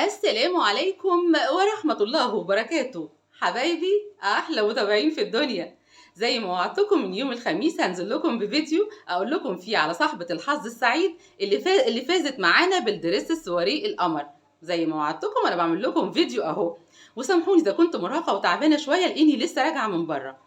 السلام عليكم ورحمة الله وبركاته. حبايبي أحلى متابعين في الدنيا، زي ما وعدتكم من يوم الخميس هنزل لكم بفيديو أقول لكم فيه على صاحبة الحظ السعيد اللي فازت معانا بالدريس السواري القمر. زي ما وعدتكم أنا بعمل لكم فيديو أهو، وسامحوني إذا كنت مرهقة وتعبانة شوية لأني لسه راجعة من بره.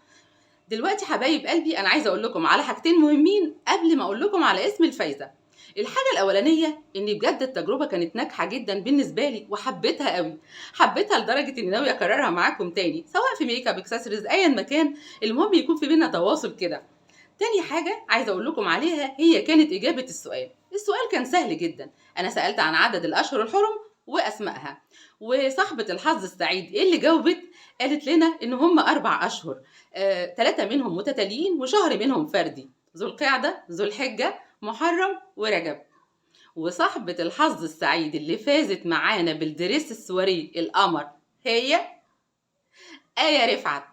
دلوقتي حبايب قلبي أنا عايزة أقول لكم على حاجتين مهمين قبل ما أقول لكم على اسم الفايزة. الحاجة الأولانية إن بجد التجربة كانت ناجحة جدا بالنسبة لي وحبيتها قوي، حبيتها لدرجة إني ناوية أكررها معاكم تاني سواء في ميك اب اكسسوارز أيا مكان، المهم يكون في بينا تواصل كده. تاني حاجة عايزة أقول لكم عليها هي كانت إجابة السؤال كان سهل جدا. أنا سألت عن عدد الأشهر الحرم وأسمائها، وصاحبة الحظ السعيد اللي جاوبت قالت لنا إن هم 4 أشهر، 3 منهم متتاليين وشهر منهم فردي، ذو القعدة ذو الحجة محرم ورجب. وصاحبة الحظ السعيد اللي فازت معانا بالدريس السواري القمر هي آية رفعت.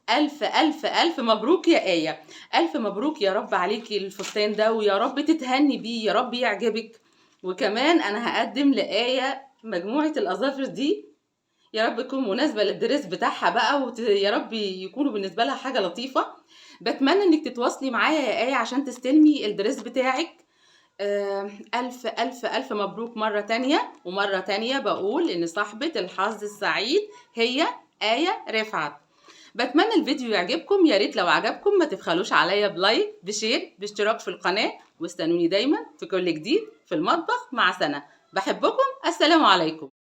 ألف ألف ألف مبروك يا آية، ألف مبروك يا رب عليكي الفستان ده، ويا رب تتهني بيه، يا رب يعجبك. وكمان أنا هقدم لآية مجموعة الأظافر دي، يا رب تكون مناسبة للدريس بتاعها بقى، يا رب يكونوا بالنسبة لها حاجة لطيفة. بتمنى انك تتواصلي معايا يا آية عشان تستلمي الدريس بتاعك. ألف ألف ألف مبروك مرة تانية، ومرة تانية بقول إن صاحبة الحظ السعيد هي آية رفعت. بتمنى الفيديو يعجبكم، يا ريت لو عجبكم ما تبخلوش عليا بلايك بشير باشتراك في القناة، واستنوني دايما في كل جديد في المطبخ مع سنة. بحبكم، السلام عليكم.